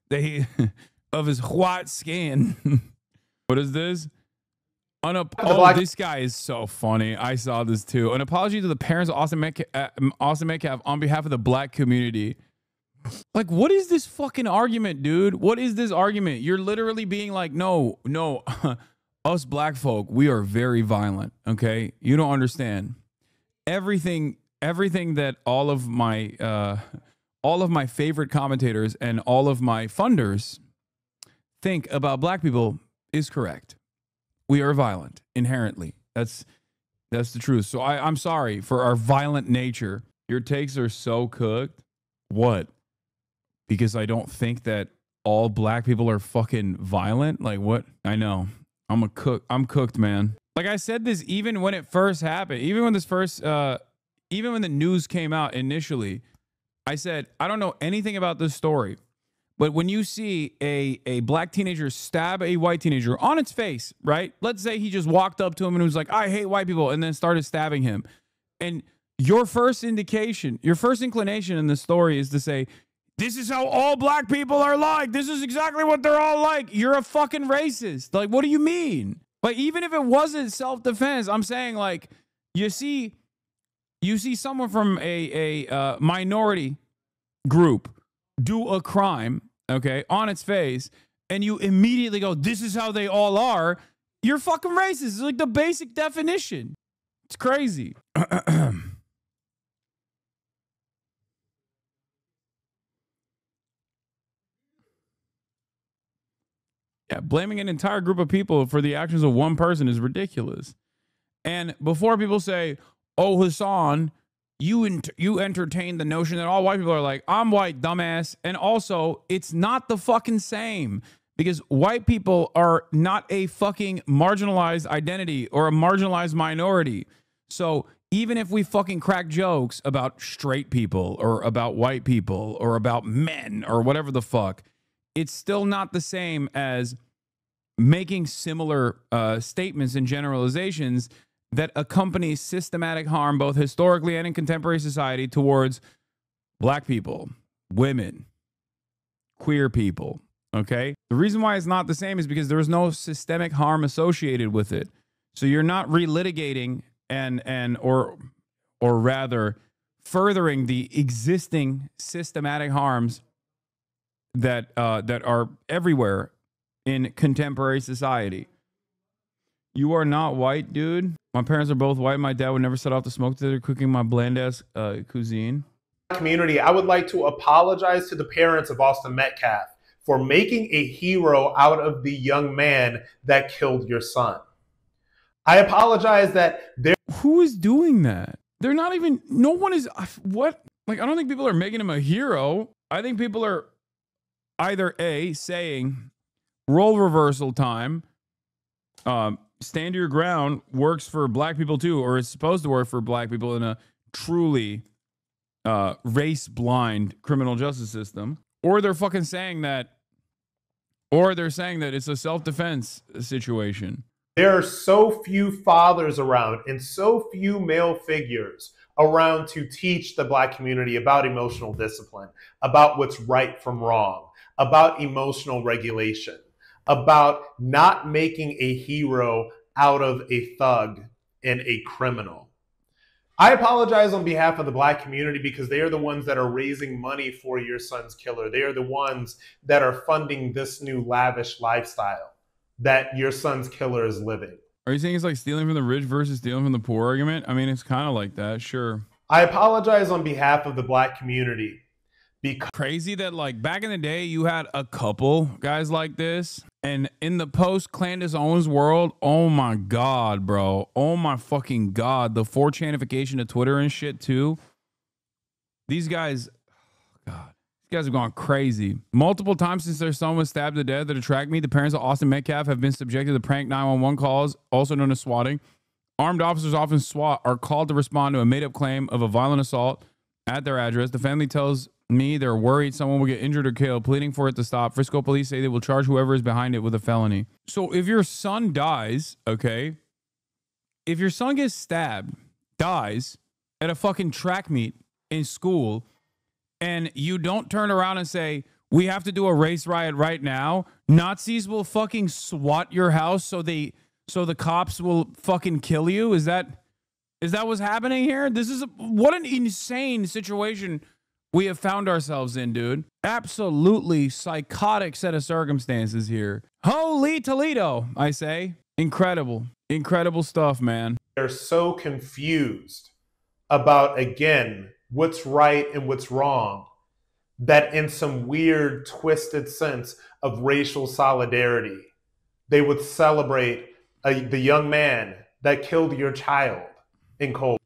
of his white skin. What is this? This guy is so funny. I saw this too. An apology to the parents of Austin Metcalf on behalf of the black community. Like, what is this fucking argument, dude? What is this argument? You're literally being like, no, us black folk, we are very violent. Okay, you don't understand. Everything that all of my favorite commentators and all of my funders think about black people is correct. We are violent inherently. That's the truth. So I'm sorry for our violent nature. Your takes are so cooked. What? Because I don't think that all black people are fucking violent? Like what? I know. I'm cooked, man. Like I said this even when it first happened. Even when the news came out initially, I said, I don't know anything about this story. But when you see a black teenager stab a white teenager on its face, right? Let's say he just walked up to him and was like, I hate white people, and then started stabbing him. And your first inclination in the story is to say, this is how all black people are like. This is exactly what they're all like. You're a fucking racist. Like, what do you mean? Like, even if it wasn't self-defense, I'm saying, like, you see You see someone from a minority group do a crime, okay, on its face, and you immediately go, this is how they all are. You're fucking racist. It's like the basic definition. It's crazy. Yeah, blaming an entire group of people for the actions of one person is ridiculous. And before people say, oh, Hasan, you entertain the notion that all white people are like, I'm white, dumbass. And also, it's not the fucking same, because white people are not a fucking marginalized identity or a marginalized minority. So even if we fucking crack jokes about straight people or about white people or about men or whatever the fuck, it's still not the same as making similar statements and generalizations that accompany systematic harm, both historically and in contemporary society, towards black people, women, queer people. Okay? The reason why it's not the same is because there is no systemic harm associated with it. So you're not relitigating or rather furthering the existing systematic harms that are everywhere in contemporary society. You are not white, dude. My parents are both white. My dad would never set off to smoke together cooking my bland-ass cuisine. Community, I would like to apologize to the parents of Austin Metcalf for making a hero out of the young man that killed your son. I apologize that they're... Who is doing that? They're not even... No one is... What? Like, I don't think people are making him a hero. I think people are either A, saying role reversal time, stand your ground works for black people too, or is supposed to work for black people in a truly race-blind criminal justice system, or they're fucking saying that, or they're saying that it's a self-defense situation. There are so few fathers around and so few male figures around to teach the black community about emotional discipline, about what's right from wrong, about emotional regulation, about not making a hero out of a thug and a criminal. I apologize on behalf of the black community because they are the ones that are raising money for your son's killer. They are the ones that are funding this new lavish lifestyle that your son's killer is living. Are you saying it's like stealing from the rich versus stealing from the poor argument? I mean, it's kind of like that, sure. I apologize on behalf of the black community. Because crazy that like back in the day you had a couple guys like this, and in the post Clandis Owens world, oh my god, bro, oh my fucking god, the 4chanification of Twitter and shit too. These guys, god, these guys have gone crazy. Multiple times since their son was stabbed to death that attract me, the parents of Austin Metcalf have been subjected to prank 911 calls, also known as swatting. Armed officers, often SWAT, are called to respond to a made-up claim of a violent assault at their address. The family tells me they're worried someone will get injured or killed, pleading for it to stop. Frisco police say they will charge whoever is behind it with a felony. So if your son dies, okay, if your son gets stabbed, dies at a fucking track meet in school, and you don't turn around and say, we have to do a race riot right now, Nazis will fucking SWAT your house so the cops will fucking kill you? Is that what's happening here? This is what an insane situation we have found ourselves in, dude. Absolutely psychotic set of circumstances here. Holy Toledo, I say. Incredible. Incredible stuff, man. They're so confused about, again, what's right and what's wrong, that in some weird, twisted sense of racial solidarity, they would celebrate the young man that killed your child in cold.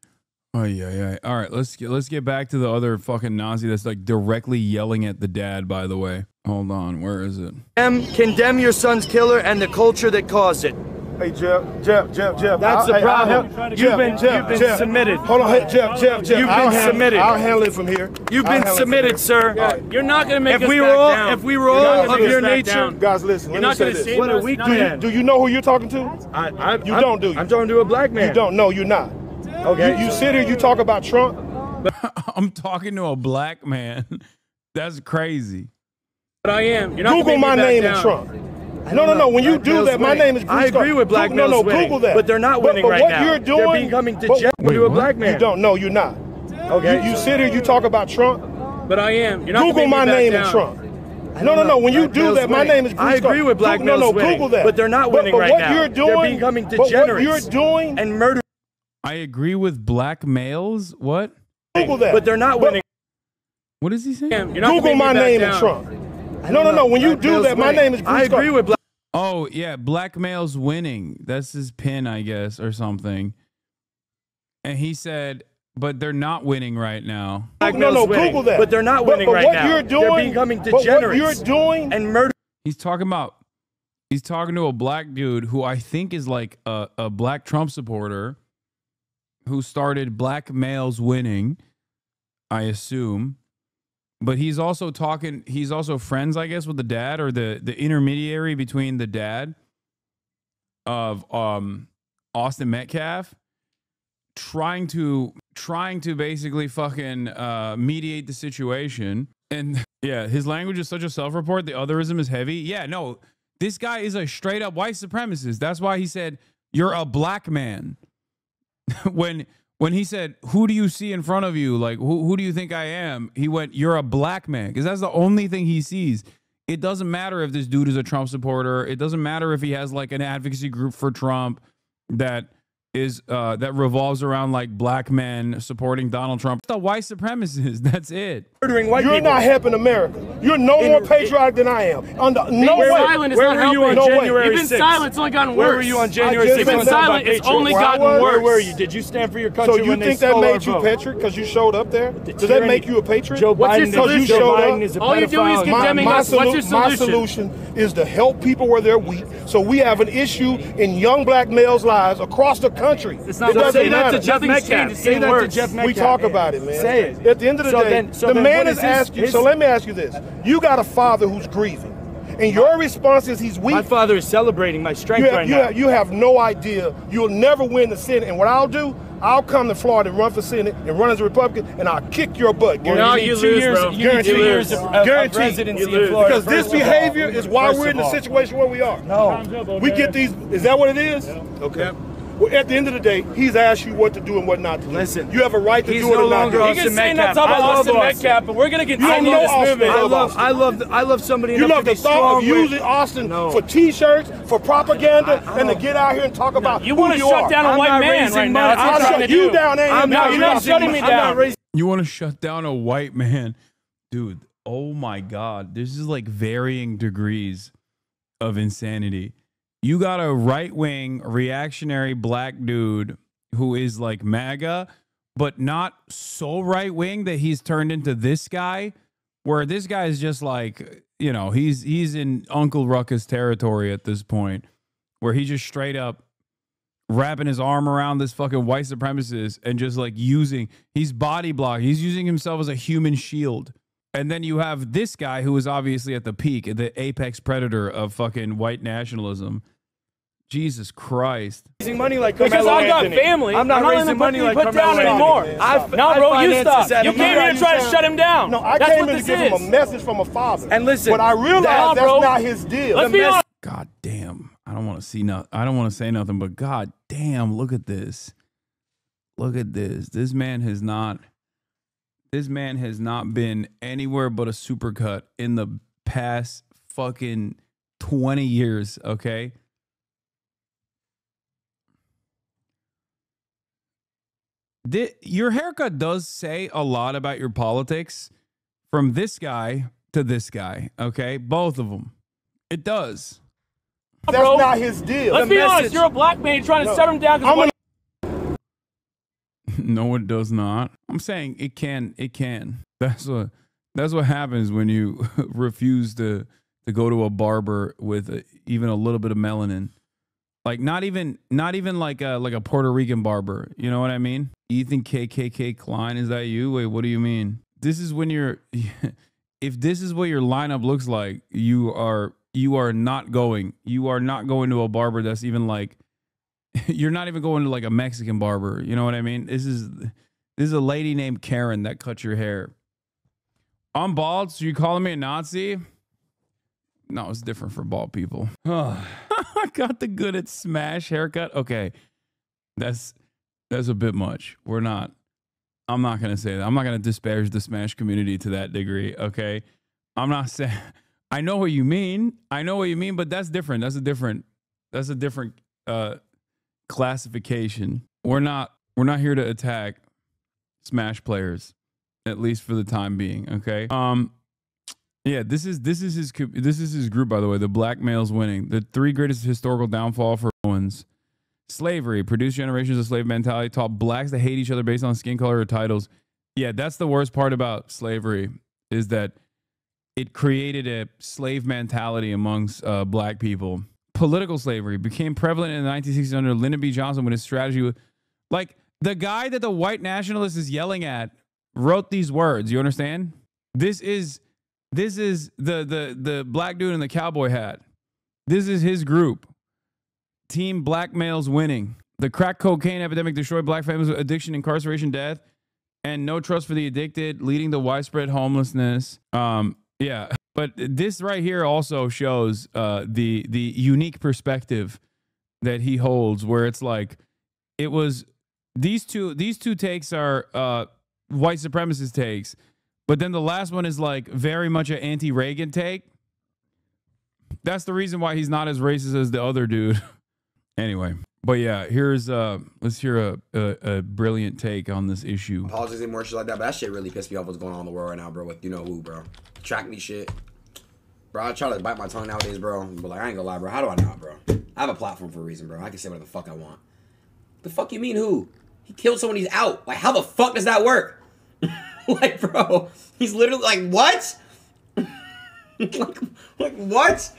Oh yeah. All right, let's get back to the other fucking Nazi that's like directly yelling at the dad. By the way, hold on, where is it? Condemn your son's killer and the culture that caused it. Hey Jeff. That's the problem. You've been submitted. Hold on, hey, Jeff. You've been submitted. I'll handle it from here. You've been submitted, sir. Yeah. You're not going to make us back down. If we were all of your nature, guys, listen. you're not going to save us. Do you know who you're talking to? You don't, do you? I'm talking to a black man. You don't. No, you're not. Okay. You sit here. You talk about Trump. I'm talking to a black man. That's crazy. But I am. You're not Google my name and Trump. No. When you do that, my name is Bruce. I agree with black males winning. Google that. But they're not winning right now. What you're doing, they're becoming degenerate to a black man. You don't. No, you're not. Okay. You sit here, you talk about Trump. But I am. You're not Google my name and Trump. No. When you do that, my name is Bruce. I agree with black males winning. Google that. But they're not winning right now. You're doing, they're becoming degenerates. What you're doing and murder. I agree with black males. What? Google that. But they're not winning. What is he saying? Google my name and Trump. No. When you do that, my name is Bruce. I agree with black. Oh yeah, black males winning. That's his pin, I guess, or something. And he said, but they're not winning right now. No, Google that. But they're not winning right now. You're doing, they're becoming degenerates. What you're doing and murder. He's talking to a black dude who I think is like a black Trump supporter who started black males winning, I assume. But he's also friends, I guess, with the dad, or the intermediary between the dad of Austin Metcalf, trying to basically fucking mediate the situation. And yeah, his language is such a self-report. The otherism is heavy. Yeah, no, this guy is a straight up white supremacist. That's why he said, "You're a black man." When he said, "Who do you see in front of you? Like, who do you think I am?" He went, "You're a black man," because that's the only thing he sees. It doesn't matter if this dude is a Trump supporter. It doesn't matter if he has like an advocacy group for Trump that is that revolves around like black men supporting Donald Trump. The white supremacists. That's it. Murdering white people. You're not helping America. You're no more patriotic than I am. No way. Where were you on January 6th? You've been silent. It's only gotten worse. Where were you on January 6th? You've been silent. It's only gotten worse. Where were you? Did you stand for your country? So you think that made you patriot because you showed up there? Does that make you a patriot? Joe Biden, Joe Biden is a pedophile. All you're doing is condemning us. What's your solution? My solution is to help people where they're weak. So we have an issue in young black males' lives across the country. It's not say that to Jeff Metcalf. Say that to Jeff Metcalf. We talk about it, man. Say it. At the end of the day, the man is asking. So let me ask you this: you got a father who's grieving, and your response is he's weak. My father is celebrating my strength right now. You have no idea. You'll never win the Senate. And what I'll do, I'll come to Florida and run for Senate and run as a Republican, and I'll kick your butt. No, you lose, bro. You need 2 years of presidency in Florida. Because this behavior is why we're in the situation where we are. No. We get these. Is that what it is? Okay. Well, at the end of the day, he's asked you what to do and what not to do. Listen, you have a right to do it or not do it. You can say not about Austin Metcalf, but we're going to get I love somebody enough to be the thought of using Austin for T-shirts, for propaganda, and to get out here and talk about you want to shut down a white man right now. I'll shut you down. You're not shutting me down. You want to shut down a white man? Dude, oh my God. This is like varying degrees of insanity. You got a right-wing reactionary black dude who is like MAGA, but not so right-wing that he's turned into this guy, where this guy is just like, you know, he's in Uncle Ruckus territory at this point, where he just straight up wrapping his arm around this fucking white supremacist and just like he's body blocking. He's using himself as a human shield. And then you have this guy who is obviously at the peak, the apex predator of fucking white nationalism. Jesus Christ. Raising money like because I got family. I'm not raising money like put down anymore. No, bro, you stop. You came here to try to shut him down. No, I came here to give him a message from a father. And listen, but I realized that's not his deal. Let's be honest. God damn. I don't want to see nothing. I don't want to say nothing, but God damn, look at this. Look at this. This man has not been anywhere but a supercut in the past fucking 20 years, okay? Your haircut does say a lot about your politics from this guy to this guy, okay? Both of them. It does. That's not his deal. Let's be honest. You're a black man trying to shut him down. No, it does not. I'm saying it can. It can. That's what happens when you refuse to go to a barber with even a little bit of melanin. Like not even like a Puerto Rican barber. You know what I mean? Ethan KKK Klein, is that you? Wait, what do you mean? This is when you're if this is what your lineup looks like, you are not going. You are not going to a barber that's even like you're not even going to like a Mexican barber. You know what I mean? This is a lady named Karen that cuts your hair. I'm bald, so you calling me a Nazi? No, it's different for bald people. I got the good at Smash haircut. Okay, that's a bit much. I'm not gonna say that. I'm not gonna disparage the Smash community to that degree. Okay, I'm not saying. I know what you mean. But that's different. That's a different classification. We're not here to attack Smash players, at least for the time being. Okay. Yeah, this is his group, by the way. The black males winning. The 3 greatest historical downfall for Owens. Slavery produced generations of slave mentality, taught blacks to hate each other based on skin color or titles. Yeah, that's the worst part about slavery, is that it created a slave mentality amongst black people. Political slavery became prevalent in the 1960s under Lyndon B. Johnson when his strategy was, like, the guy that the white nationalist is yelling at wrote these words. You understand? This is the black dude in the cowboy hat. This is his group. Team black males winning. The crack cocaine epidemic destroyed black families with addiction, incarceration, death, and no trust for the addicted, leading to widespread homelessness. Yeah, but this right here also shows the unique perspective that he holds, where it's like it was these two takes are white supremacist takes. But then the last one is like very much an anti-Reagan take. That's the reason why he's not as racist as the other dude. Anyway, but yeah, here's let's hear a brilliant take on this issue. Politics and more shit like that, but that shit really pissed me off what's going on in the world right now, bro, with you know who, bro. Track me shit. Bro, I try to bite my tongue nowadays, bro. But like, I ain't gonna lie, bro. How do I not, bro? I have a platform for a reason, bro. I can say whatever the fuck I want. The fuck you mean who? He killed someone, he's out. Like, how the fuck does that work? Like, bro, he's literally like, what? like, what? What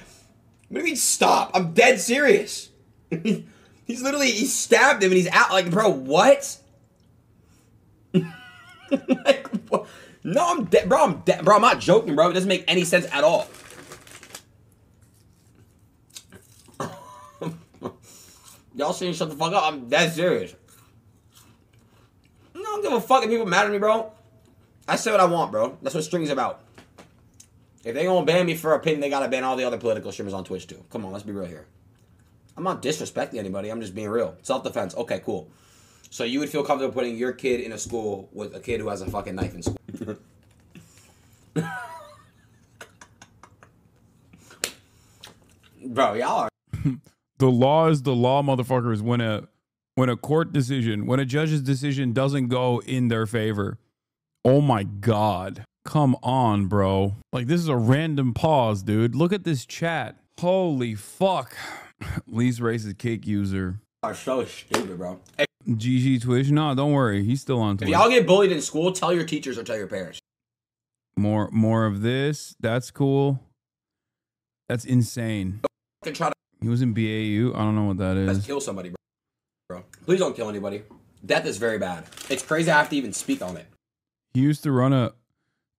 do you mean stop? I'm dead serious. He's literally, he stabbed him and he's out. Like, bro, what? Like, what? No, I'm dead, bro. I'm dead, bro. I'm not joking, bro. It doesn't make any sense at all. Y'all saying shut the fuck up? I'm dead serious. No, I don't give a fuck if people mad at me, bro. I say what I want, bro. That's what streaming's about. If they gonna ban me for opinion, they gotta ban all the other political streamers on Twitch too. Come on, let's be real here. I'm not disrespecting anybody. I'm just being real. Self-defense. Okay, cool. So you would feel comfortable putting your kid in a school with a kid who has a fucking knife in school? Bro, y'all are... The law is the law, motherfuckers. When a court decision, when a judge's decision doesn't go in their favor, oh my God. Come on, bro. Like, this is a random pause, dude. Look at this chat. Holy fuck. Least racist cake user. Are so stupid, bro. Hey, GG Twitch. No, don't worry. He's still on Twitch. if y'all get bullied in school, tell your teachers or tell your parents. More of this. That's cool. That's insane. Try to He was in BAU. I don't know what that is. kill somebody, bro. Please don't kill anybody. Death is very bad. It's crazy I have to even speak on it. He used to run a...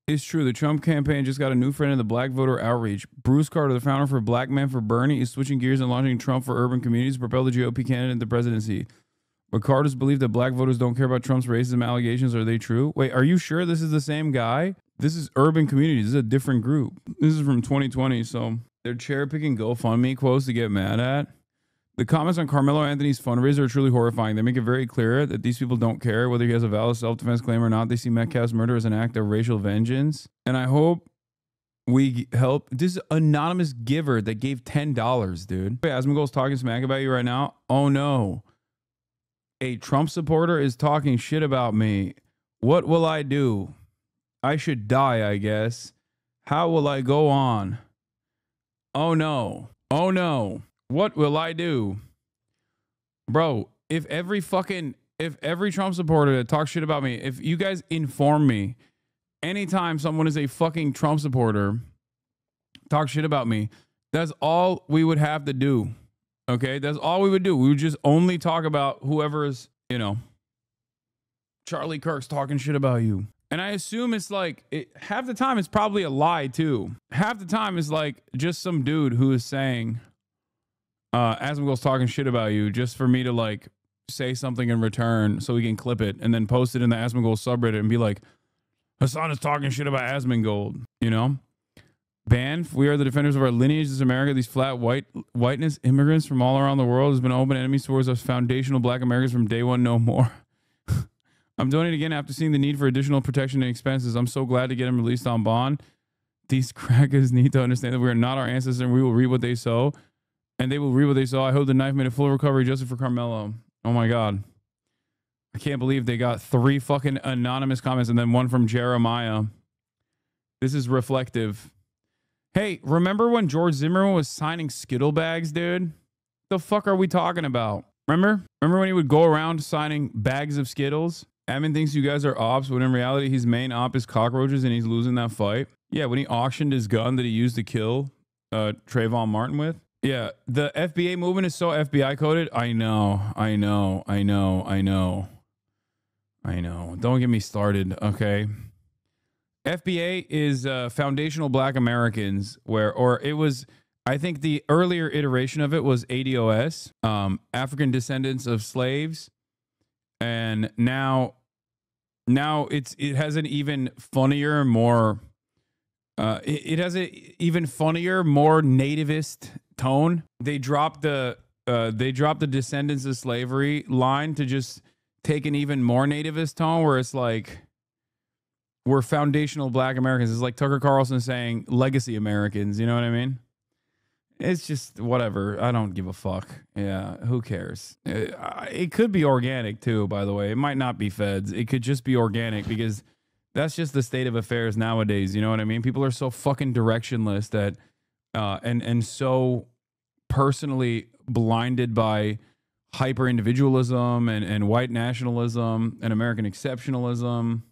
It's true. The Trump campaign just got a new friend in the black voter outreach. Bruce Carter, the founder for Black Men for Bernie, is switching gears and launching Trump for urban communities to propel the GOP candidate into the presidency. But Carter's believe that black voters don't care about Trump's racism allegations. Are they true? Wait, are you sure this is the same guy? This is urban communities. This is a different group. This is from 2020, so they're cherry-picking GoFundMe quotes to get mad at. The comments on Carmelo Anthony's fundraiser are truly horrifying. They make it very clear that these people don't care whether he has a valid self-defense claim or not. They see Metcalf's murder as an act of racial vengeance. And I hope we help. This anonymous giver that gave $10, dude. Asmongold's talking smack about you right now. Oh no. A Trump supporter is talking shit about me. What will I do? I should die, I guess. How will I go on? Oh no. Oh no. What will I do? Bro, if every Trump supporter that talks shit about me, if you guys inform me anytime someone is a fucking Trump supporter, talk shit about me, that's all we would have to do. Okay? That's all we would do. We would just only talk about whoever's, you know, Charlie Kirk's talking shit about you. And I assume it's like, half the time it's probably a lie too. Half the time it's like just some dude who is saying, Asmongold's talking shit about you just for me to like say something in return so we can clip it and then post it in the Asmongold subreddit and be like, Hasan is talking shit about Asmongold, you know? Ban. We are the defenders of our lineage. This is America. These flat whiteness immigrants from all around the world has been open enemies towards us foundational black Americans from day one, no more. I'm doing it again after seeing the need for additional protection and expenses. I'm so glad to get him released on bond. These crackers need to understand that we are not our ancestors and we will reap what they sow. And they will reap what they sow. I hope the knife made a full recovery just for Carmelo. Oh my God. I can't believe they got 3 fucking anonymous comments and then one from Jeremiah. This is reflective. Hey, remember when George Zimmerman was signing Skittle bags, dude? The fuck are we talking about? Remember when he would go around signing bags of Skittles? Evan thinks you guys are ops, when in reality his main op is cockroaches and he's losing that fight. Yeah, when he auctioned his gun that he used to kill Trayvon Martin with. Yeah, the FBA movement is so FBI coded. I know. Don't get me started, okay? FBA is Foundational Black Americans, I think the earlier iteration of it was ADOS, African Descendants of Slaves, and now it has an even funnier, more it has an even funnier, more nativist tone. They dropped the Descendants of Slavery line to just take an even more nativist tone, where it's like, we're foundational black Americans. It's like Tucker Carlson saying legacy Americans. You know what I mean? It's just whatever. I don't give a fuck. Yeah, who cares? It could be organic too, by the way. It might not be feds. It could just be organic, because that's just the state of affairs nowadays. You know what I mean? People are so fucking directionless that and so personally blinded by hyper individualism and white nationalism and American exceptionalism